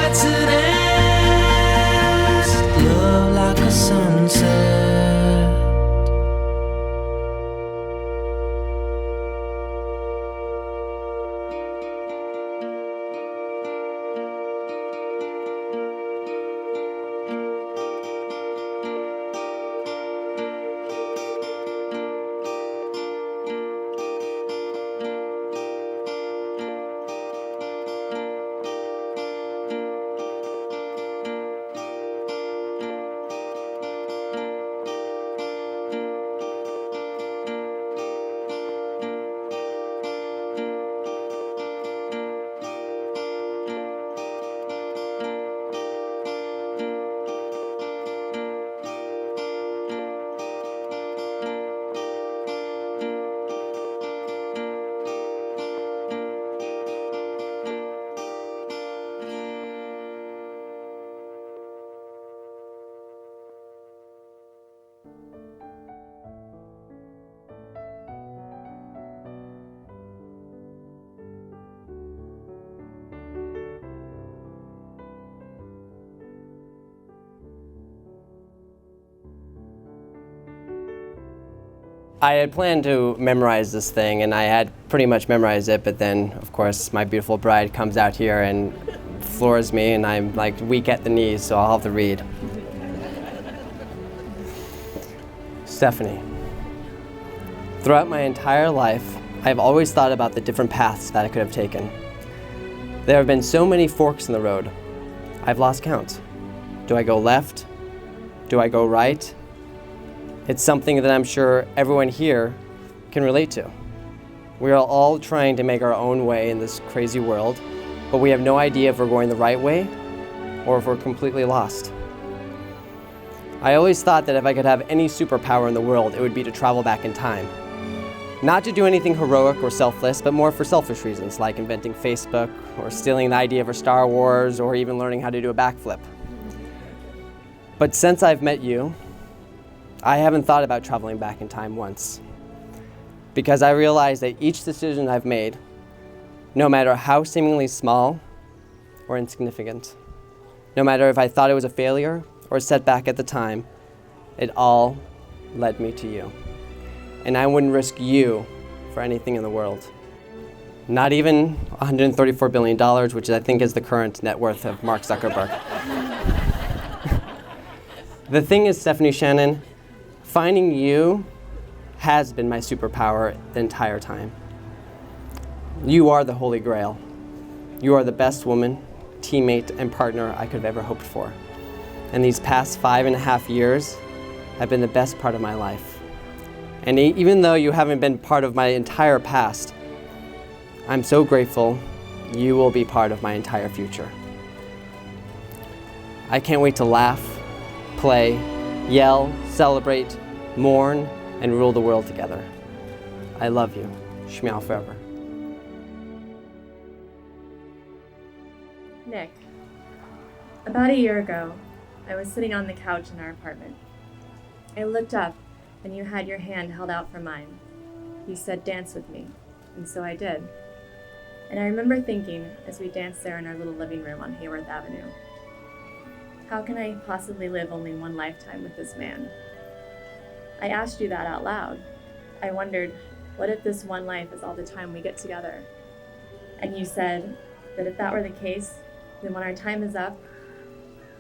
lights that end, love like a sunset. I had planned to memorize this thing, and I had pretty much memorized it, but then, of course, my beautiful bride comes out here and floors me, and I'm like weak at the knees, so I'll have to read. Stephanie, throughout my entire life, I've always thought about the different paths that I could have taken. There have been so many forks in the road. I've lost count. Do I go left? Do I go right? It's something that I'm sure everyone here can relate to. We are all trying to make our own way in this crazy world, but we have no idea if we're going the right way or if we're completely lost. I always thought that if I could have any superpower in the world, it would be to travel back in time. Not to do anything heroic or selfless, but more for selfish reasons, like inventing Facebook, or stealing the idea for Star Wars, or even learning how to do a backflip. But since I've met you, I haven't thought about traveling back in time once, because I realize that each decision I've made, no matter how seemingly small or insignificant, no matter if I thought it was a failure or a setback at the time, it all led me to you. And I wouldn't risk you for anything in the world. Not even $134 billion, which I think is the current net worth of Mark Zuckerberg. The thing is, Stephanie Shannon, finding you has been my superpower the entire time. You are the Holy Grail. You are the best woman, teammate, and partner I could have ever hoped for. And these past 5.5 years have been the best part of my life. And even though you haven't been part of my entire past, I'm so grateful you will be part of my entire future. I can't wait to laugh, play, yell, celebrate, mourn, and rule the world together. I love you. Shmeow forever. Nick, about a year ago, I was sitting on the couch in our apartment. I looked up, and you had your hand held out for mine. You said, "Dance with me," and so I did. And I remember thinking, as we danced there in our little living room on Hayworth Avenue, how can I possibly live only one lifetime with this man? I asked you that out loud. I wondered, what if this one life is all the time we get together? And you said that if that were the case, then when our time is up,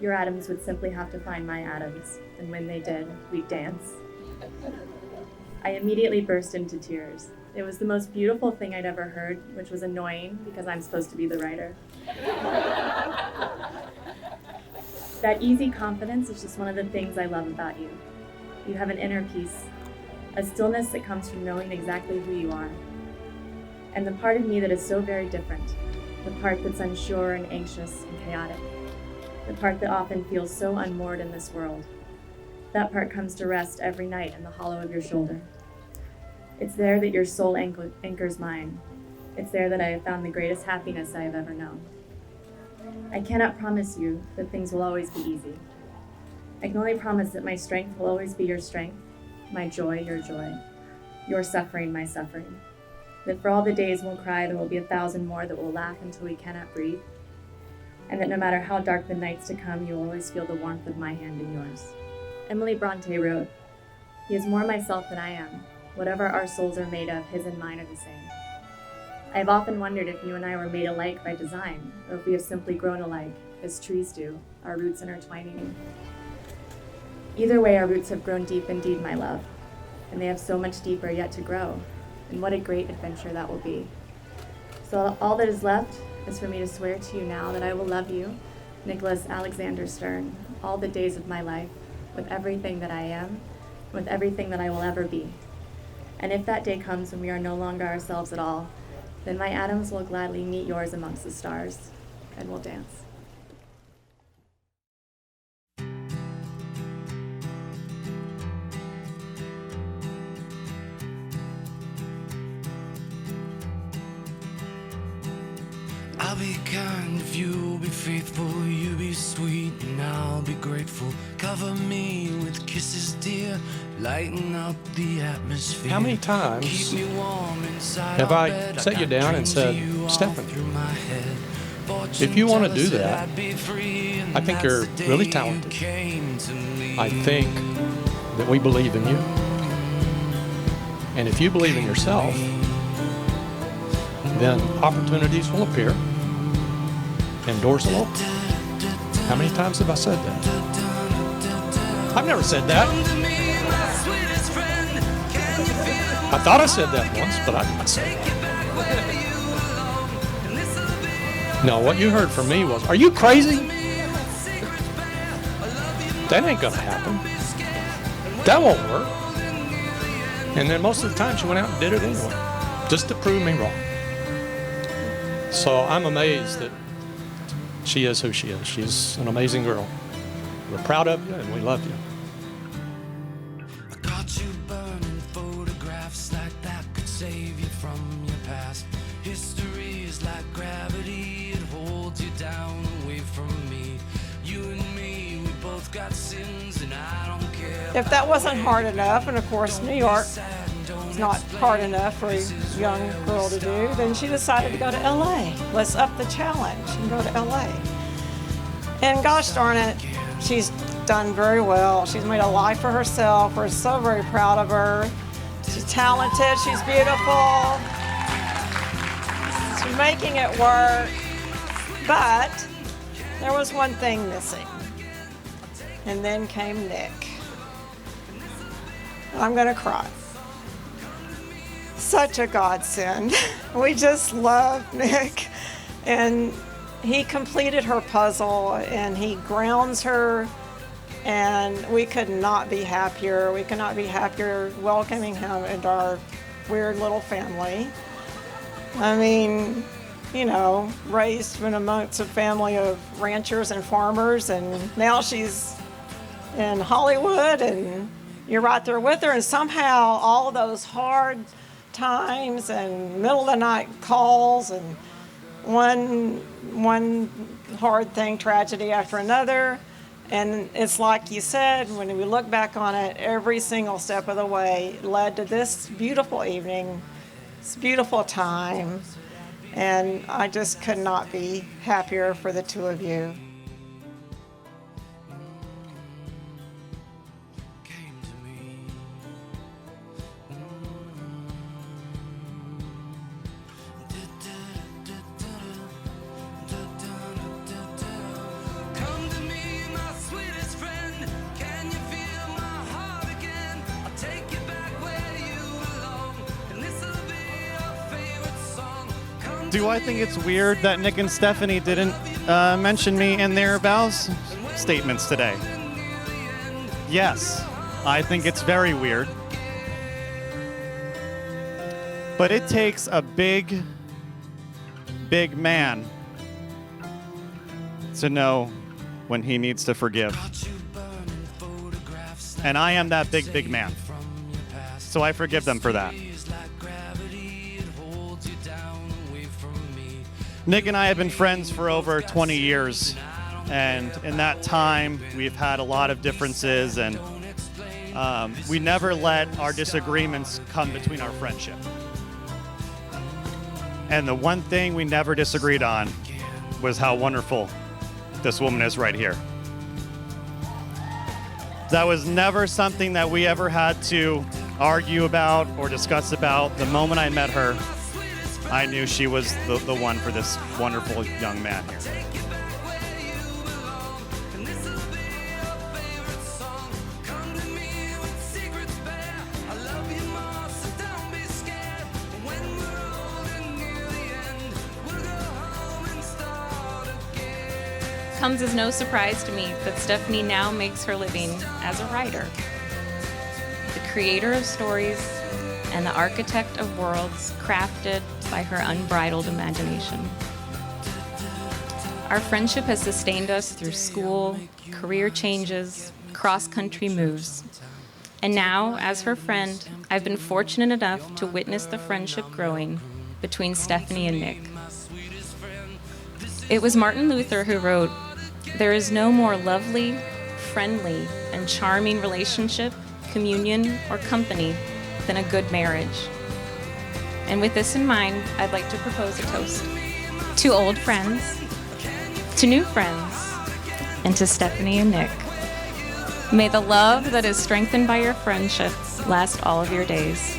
your atoms would simply have to find my atoms, and when they did, we'd dance. I immediately burst into tears. It was the most beautiful thing I'd ever heard, which was annoying because I'm supposed to be the writer. That easy confidence is just one of the things I love about you. You have an inner peace, a stillness that comes from knowing exactly who you are. And the part of me that is so very different, the part that's unsure and anxious and chaotic, the part that often feels so unmoored in this world, that part comes to rest every night in the hollow of your shoulder. It's there that your soul anchors mine. It's there that I have found the greatest happiness I have ever known. I cannot promise you that things will always be easy. I can only promise that my strength will always be your strength, my joy, your suffering, my suffering. That for all the days we'll cry, there will be 1,000 more that will laugh until we cannot breathe. and that no matter how dark the nights to come, you will always feel the warmth of my hand in yours. Emily Bronte wrote, "He is more myself than I am. Whatever our souls are made of, his and mine are the same." I have often wondered if you and I were made alike by design, or if we have simply grown alike, as trees do, our roots intertwining. Either way, our roots have grown deep indeed, my love, and they have so much deeper yet to grow, and what a great adventure that will be. So all that is left is for me to swear to you now that I will love you, Nicholas Alexander Stern, all the days of my life, with everything that I am, with everything that I will ever be. And if that day comes when we are no longer ourselves at all, then my atoms will gladly meet yours amongst the stars, and we'll dance. I'll be kind if you'll be faithful, you be sweet and I'll be grateful. Cover me with kisses, dear, lighten up the atmosphere. How many times Keep me warm inside have our I bed. set you got down and dreams said, of you all "Stephanie, through my head. if you want to do Fortune tells that, I'd be free, and I think that's you're the really day talented. you came to me." I think that we believe in you. And if you believe in yourself, then opportunities will appear and doors will open." How many times have I said that? I've never said that. Come to me, my sweetest friend. Can you feel I thought I said that once, but I didn't say Take you back where you belong, and this'll be that. No, what you heard from me was, "Are you crazy? a secret path. I love you That ain't gonna happen. That won't work." And then most of the time she went out and did it anyway, just to prove me wrong. So I'm amazed that she is who she is. She's an amazing girl. We're proud of you and we love you. I caught you burning photographs like that could save you from your past. History is like gravity, it holds you down away from me. You and me, we both got sins, and I don't care. If that wasn't hard enough, and of course New York is not hard enough for a young girl to do, then she decided to go to LA. Let's up the challenge and go to LA. And gosh darn it, she's done very well. She's made a life for herself. We're so very proud of her. She's talented, she's beautiful. She's making it work. But there was one thing missing. And then came Nick. I'm gonna cry. Such a godsend. We just love Nick. And he completed her puzzle and he grounds her, and we could not be happier. We could not be happier welcoming him into our weird little family. I mean, you know, raised in amongst a family of ranchers and farmers, and now she's in Hollywood and you're right there with her, and somehow all those hard times and middle of the night calls and one hard thing, tragedy after another. And it's like you said, when we look back on it, every single step of the way led to this beautiful evening, this beautiful time. And I just could not be happier for the two of you. Do I think it's weird that Nick and Stephanie didn't mention me in their vows statements today? Yes, I think it's very weird. But it takes a big, big man to know when he needs to forgive. And I am that big, big man. So I forgive them for that. Nick and I have been friends for over 20 years, and in that time we've had a lot of differences, and we never let our disagreements come between our friendship. And the one thing we never disagreed on was how wonderful this woman is right here. That was never something that we ever had to argue about or discuss about. The moment I met her, I knew she was the one for this wonderful young man here. Comes as no surprise to me that Stephanie now makes her living as a writer, the creator of stories and the architect of worlds crafted by her unbridled imagination. Our friendship has sustained us through school, career changes, cross-country moves. And now, as her friend, I've been fortunate enough to witness the friendship growing between Stephanie and Nick. It was Martin Luther who wrote, "There is no more lovely, friendly, and charming relationship, communion, or company than a good marriage." And with this in mind, I'd like to propose a toast to old friends, to new friends, and to Stephanie and Nick. May the love that is strengthened by your friendship last all of your days.